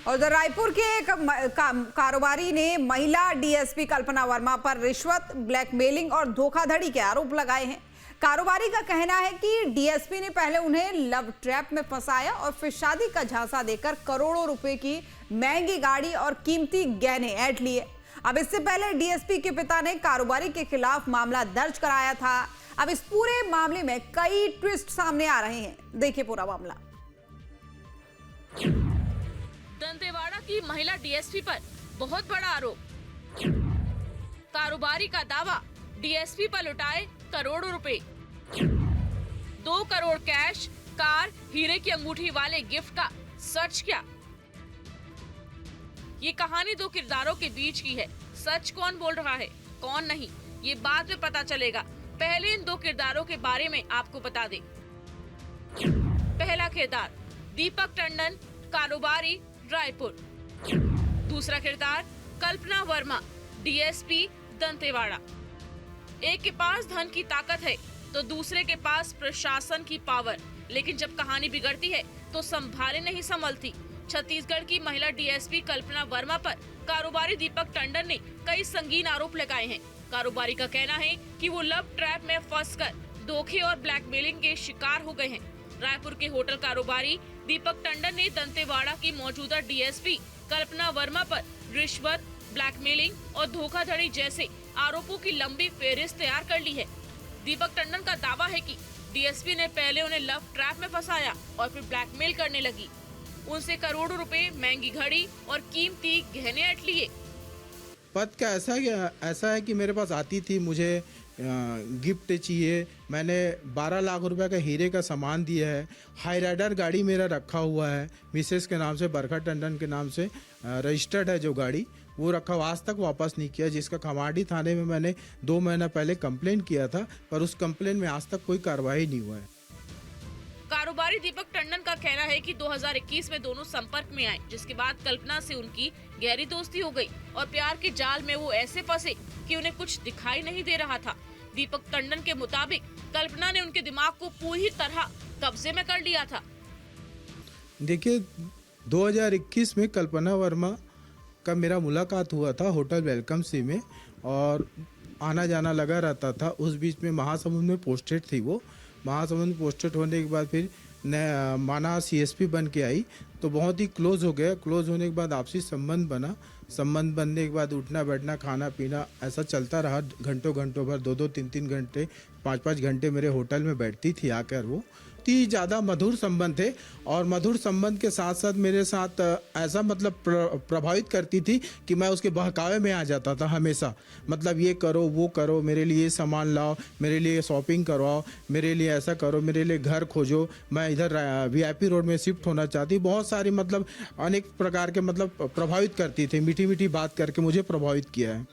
और उधर रायपुर के एक कारोबारी ने महिला डीएसपी कल्पना वर्मा पर रिश्वत, ब्लैकमेलिंग और धोखाधड़ी के आरोप लगाए हैं। कारोबारी का कहना है कि डीएसपी ने पहले उन्हें लव ट्रैप में फंसाया और फिर शादी का झांसा देकर करोड़ों रुपए की महंगी गाड़ी और कीमती गहने ऐंठ लिए। अब इससे पहले डीएसपी के पिता ने कारोबारी के खिलाफ मामला दर्ज कराया था। अब इस पूरे मामले में कई ट्विस्ट सामने आ रहे हैं। देखिए पूरा मामला। दंतेवाड़ा की महिला डीएसपी पर बहुत बड़ा आरोप। कारोबारी का दावा, डीएसपी पर लुटाए करोड़ों रुपए। 2 करोड़ कैश, कार, हीरे की अंगूठी वाले गिफ्ट का सच क्या? ये कहानी 2 किरदारों के बीच की है। सच कौन बोल रहा है, कौन नहीं, ये बाद में पता चलेगा। पहले इन 2 किरदारों के बारे में आपको बता दें। पहला किरदार दीपक टंडन, कारोबारी, रायपुर। दूसरा किरदार कल्पना वर्मा, डीएसपी, दंतेवाड़ा। एक के पास धन की ताकत है तो दूसरे के पास प्रशासन की पावर, लेकिन जब कहानी बिगड़ती है तो संभाले नहीं संभलती। छत्तीसगढ़ की महिला डीएसपी कल्पना वर्मा पर कारोबारी दीपक टंडन ने कई संगीन आरोप लगाए हैं। कारोबारी का कहना है कि वो लव ट्रैप में फंसकर धोखे और ब्लैकमेलिंग के शिकार हो गए हैं। रायपुर के होटल कारोबारी दीपक टंडन ने दंतेवाड़ा की मौजूदा डीएसपी कल्पना वर्मा पर रिश्वत, ब्लैकमेलिंग और धोखाधड़ी जैसे आरोपों की लंबी फेहरिस्त तैयार कर ली है। दीपक टंडन का दावा है कि डीएसपी ने पहले उन्हें लव ट्रैप में फंसाया और फिर ब्लैकमेल करने लगी। उनसे करोड़ों रुपए, महंगी घड़ी और कीमती गहने ऐंठ लिए। पद का ऐसा है कि मेरे पास आती थी, मुझे गिफ्ट चाहिए, मैंने 12 लाख रुपए का हीरे का सामान दिया है। हाई राइडर गाड़ी मेरा रखा हुआ है, मिसेस के नाम से, बरखा टंडन के नाम से रजिस्टर्ड है जो गाड़ी, वो रखा हुआ, आज तक वापस नहीं किया। जिसका खमाड़ी थाने में मैंने 2 महीना पहले कंप्लेन किया था, पर उस कंप्लेन में आज तक कोई कार्रवाई नहीं हुआ है। कारोबारी दीपक टंडन का कहना है कि 2021 में दोनों संपर्क में आए, जिसके बाद कल्पना से उनकी गहरी दोस्ती हो गई और प्यार के जाल में वो ऐसे फंसे कि उन्हें कुछ दिखाई नहीं दे रहा था। दीपक टंडन के मुताबिक कल्पना ने उनके दिमाग को पूरी तरह कब्जे में कर लिया था। देखिए, 2021 में कल्पना वर्मा का मेरा मुलाकात हुआ था होटल वेलकम सी में, और आना जाना लगा रहता था। उस बीच में महासमुंद में पोस्टेड थी वो। महासमुंद में पोस्टेड होने के बाद फिर माना सीएसपी बन के आई, तो बहुत ही क्लोज हो गया। क्लोज होने के बाद आपसी संबंध बना। संबंध बनने के बाद उठना बैठना, खाना पीना ऐसा चलता रहा घंटों भर, 2-2, 3-3 घंटे, 5-5 घंटे मेरे होटल में बैठती थी आकर। वो इतनी ज़्यादा मधुर संबंध थे, और मधुर संबंध के साथ साथ मेरे साथ ऐसा मतलब प्रभावित करती थी कि मैं उसके बहकावे में आ जाता था हमेशा। मतलब ये करो, वो करो, मेरे लिए सामान लाओ, मेरे लिए शॉपिंग करवाओ, मेरे लिए ऐसा करो, मेरे लिए घर खोजो, मैं इधर वीआईपी रोड में शिफ्ट होना चाहती। बहुत सारी मतलब अनेक प्रकार के मतलब प्रभावित करती थी, मीठी मीठी बात करके मुझे प्रभावित किया है।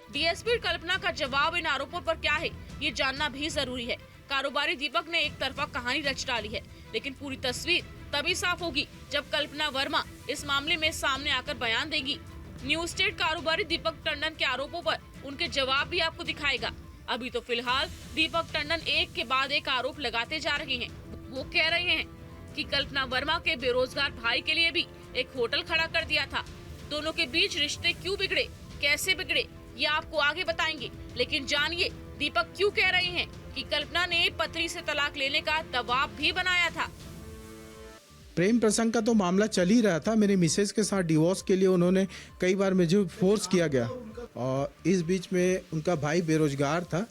डीएसपी कल्पना का जवाब इन आरोपों पर क्या है, ये जानना भी जरूरी है। कारोबारी दीपक ने एक तरफा कहानी रच डाली है, लेकिन पूरी तस्वीर तभी साफ होगी जब कल्पना वर्मा इस मामले में सामने आकर बयान देगी। न्यूज स्टेट कारोबारी दीपक टंडन के आरोपों पर उनके जवाब भी आपको दिखाएगा। अभी तो फिलहाल दीपक टंडन एक के बाद एक आरोप लगाते जा रहे हैं। वो कह रहे हैं कि कल्पना वर्मा के बेरोजगार भाई के लिए भी एक होटल खड़ा कर दिया था। दोनों के बीच रिश्ते क्यों बिगड़े, कैसे बिगड़े, ये आपको आगे बताएंगे। लेकिन जानिए दीपक क्यों कह रहे हैं कि कल्पना ने पत्नी से तलाक लेने का दबाव भी बनाया था। प्रेम प्रसंग का तो मामला चल ही रहा था। मेरी मिसेज के साथ डिवोर्स के लिए उन्होंने कई बार मुझे फोर्स किया गया, और इस बीच में उनका भाई बेरोजगार था,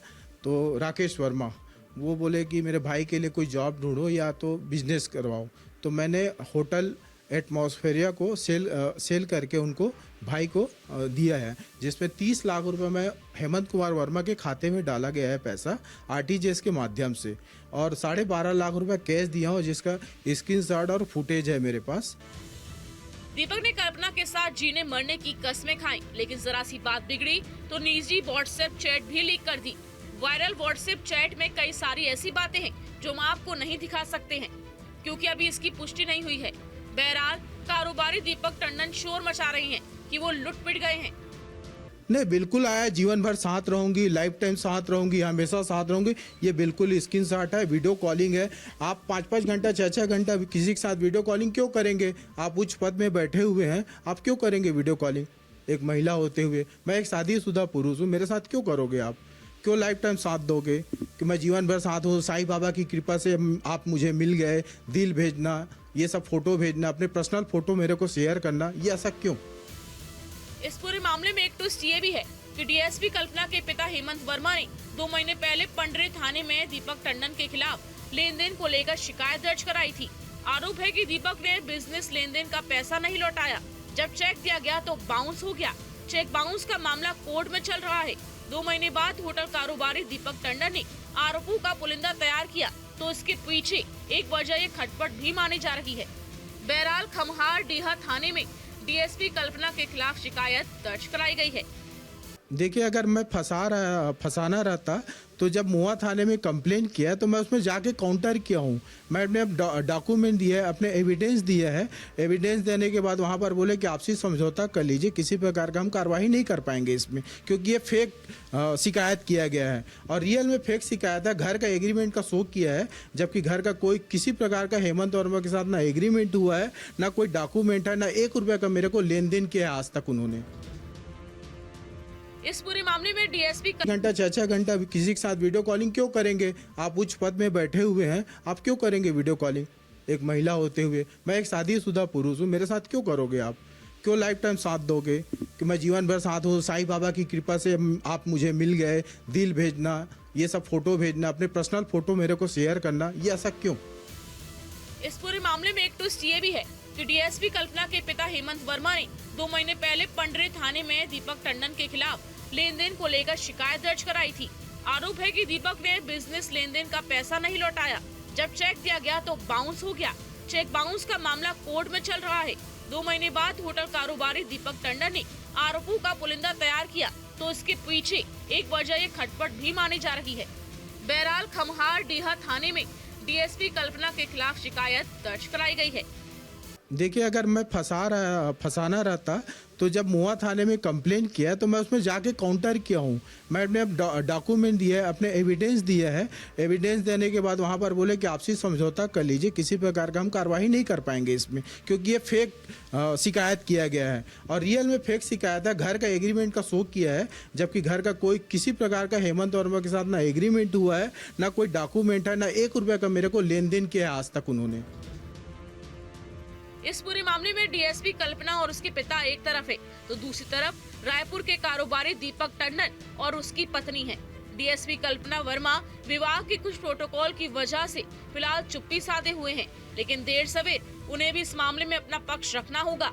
तो राकेश वर्मा, वो बोले कि मेरे भाई के लिए कोई जॉब ढूंढो या तो बिजनेस करवाओ। तो मैंने होटल एटमॉस्फेरिया को सेल करके उनको भाई को दिया है, जिसमें 30 लाख रुपए में हेमंत कुमार वर्मा के खाते में डाला गया है पैसा आरटीजीएस के माध्यम से, और 12.5 लाख रुपए कैश दिया हूँ, जिसका स्क्रीनशॉट और फुटेज है मेरे पास। दीपक ने कल्पना के साथ जीने मरने की कस्में खाई, लेकिन जरा सी बात बिगड़ी तो निजी व्हाट्सएप चैट भी लीक कर दी। वायरल व्हाट्सएप चैट में कई सारी ऐसी बातें हैं जो हम आपको नहीं दिखा सकते हैं, क्योंकि अभी इसकी पुष्टि नहीं हुई है। बहरहाल कारोबारी दीपक टंडन शोर मचा रही हैं कि वो लुट पिट गए हैं। नहीं, बिल्कुल आया, जीवन भर साथ रहूंगी, लाइफ टाइम साथ रहूंगी, हमेशा साथ रहूंगी। ये बिल्कुल स्क्रीन शॉट है, वीडियो कॉलिंग है। आप 5-5 घंटा 6-6 घंटा किसी के साथ वीडियो कॉलिंग क्यों करेंगे? आप उच्च पद में बैठे हुए हैं, आप क्यों करेंगे वीडियो कॉलिंग? एक महिला होते हुए, मैं एक शादीशुदा पुरुष हूँ, मेरे साथ क्यों करोगे आप? क्यों लाइफ टाइम साथ दोगे कि मैं जीवन भर साथ हूँ? साईं बाबा की कृपा से आप मुझे मिल गए, दिल भेजना, ये सब फोटो भेजना, अपने पर्सनल फोटो मेरे को शेयर करना, ये ऐसा क्यों? इस पूरे मामले में एक ट्विस्ट ये भी है कि डीएसपी कल्पना के पिता हेमंत वर्मा ने 2 महीने पहले पंडरे थाने में दीपक टंडन के खिलाफ लेन देन को लेकर शिकायत दर्ज कराई थी। आरोप है कि दीपक ने बिजनेस लेन देन का पैसा नहीं लौटाया। जब चेक दिया गया तो बाउंस हो गया। चेक बाउंस का मामला कोर्ट में चल रहा है। 2 महीने बाद होटल कारोबारी दीपक टंडन ने आरोपों का पुलिंदा तैयार किया, तो इसके पीछे एक वजह ये खटपट भी मानी जा रही है। बहरहाल खमहार डीहा थाने में डीएसपी कल्पना के खिलाफ शिकायत दर्ज कराई गई है। देखिए, अगर मैं फंसाना रहता तो जब मुआ थाने में कंप्लेंट किया तो मैं उसमें जाके काउंटर किया हूँ। मैं अपने डॉक्यूमेंट दिए, अपने एविडेंस दिया है। एविडेंस देने के बाद वहाँ पर बोले कि आपसी समझौता कर लीजिए, किसी प्रकार का हम कार्रवाई नहीं कर पाएंगे इसमें, क्योंकि ये फेक शिकायत किया गया है और रियल में फेक शिकायत है। घर का एग्रीमेंट का शो किया है, जबकि घर का कोई किसी प्रकार का हेमंत वर्मा के साथ ना एग्रीमेंट हुआ है, ना कोई डॉक्यूमेंट है, ना 1 रुपये का मेरे को लेन देन किया है आज तक उन्होंने। इस पूरे मामले में डीएसपी घंटा 6-6 घंटा किसी के साथ वीडियो कॉलिंग क्यों करेंगे? आप उच्च पद में बैठे हुए हैं, आप क्यों करेंगे वीडियो कॉलिंग? एक महिला होते हुए, मैं एक शादीशुदा पुरुष हूँ, मेरे साथ क्यों करोगे आप? क्यों लाइफ टाइम साथ दोगे कि मैं जीवन भर साथ हूँ? साईं बाबा की कृपा से आप मुझे मिल गए, दिल भेजना, ये सब फोटो भेजना, अपने पर्सनल फोटो मेरे को शेयर करना, ये ऐसा क्यों? इस पूरे मामले में एक ट्विस्ट ये भी है कि डीएसपी कल्पना के पिता हेमंत वर्मा ने 2 महीने पहले पंडरे थाने में दीपक टंडन के खिलाफ लेन देन को लेकर शिकायत दर्ज कराई थी। आरोप है कि दीपक ने बिजनेस लेन देन का पैसा नहीं लौटाया। जब चेक दिया गया तो बाउंस हो गया। चेक बाउंस का मामला कोर्ट में चल रहा है। 2 महीने बाद होटल कारोबारी दीपक टंडन ने आरोपों का पुलिंदा तैयार किया, तो इसके पीछे एक वजह ये खटपट भी मानी जा रही है। बहरहाल खमहार डीहा थाने में डीएसपी कल्पना के खिलाफ शिकायत दर्ज कराई गई है। देखिए, अगर मैं फंसाना रहता तो जब मुआ थाने में कंप्लेंट किया तो मैं उसमें जाके काउंटर किया हूँ। मैं अपने डॉक्यूमेंट दिए, अपने एविडेंस दिया है। एविडेंस देने के बाद वहाँ पर बोले कि आपसी समझौता कर लीजिए, किसी प्रकार का हम कार्रवाई नहीं कर पाएंगे इसमें, क्योंकि ये फेक शिकायत किया गया है और रियल में फेक शिकायत है। घर का एग्रीमेंट का शो किया है, जबकि घर का कोई किसी प्रकार का हेमंत वर्मा के साथ ना एग्रीमेंट हुआ है, ना कोई डॉक्यूमेंट है, ना 1 रुपये का मेरे को लेन देन किया है आज तक उन्होंने। इस पूरे मामले में डीएसपी कल्पना और उसके पिता एक तरफ है, तो दूसरी तरफ रायपुर के कारोबारी दीपक टंडन और उसकी पत्नी है। डीएसपी कल्पना वर्मा विवाह के कुछ प्रोटोकॉल की वजह से फिलहाल चुप्पी साधे हुए हैं, लेकिन देर सवेर उन्हें भी इस मामले में अपना पक्ष रखना होगा।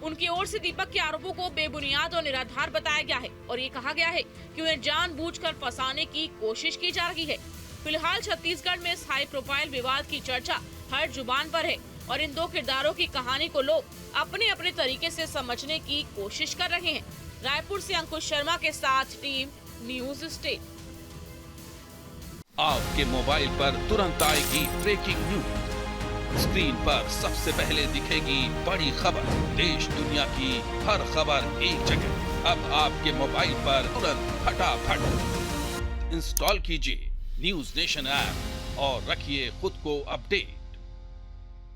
उनकी ओर से दीपक के आरोपों को बेबुनियाद और निराधार बताया गया है और ये कहा गया है कि उन्हें जानबूझकर फंसाने की कोशिश की जा रही है। फिलहाल छत्तीसगढ़ में इस हाई प्रोफाइल विवाद की चर्चा हर जुबान पर है और इन 2 किरदारों की कहानी को लोग अपने अपने तरीके से समझने की कोशिश कर रहे हैं। रायपुर से अंकुश शर्मा के साथ टीम न्यूज स्टेट। आपके मोबाइल पर तुरंत आएगी ब्रेकिंग न्यूज। स्क्रीन पर सबसे पहले दिखेगी बड़ी खबर। देश दुनिया की हर खबर एक जगह। अब आपके मोबाइल पर तुरंत फटाफट इंस्टॉल कीजिए न्यूज नेशन ऐप और रखिए खुद को अपडेट।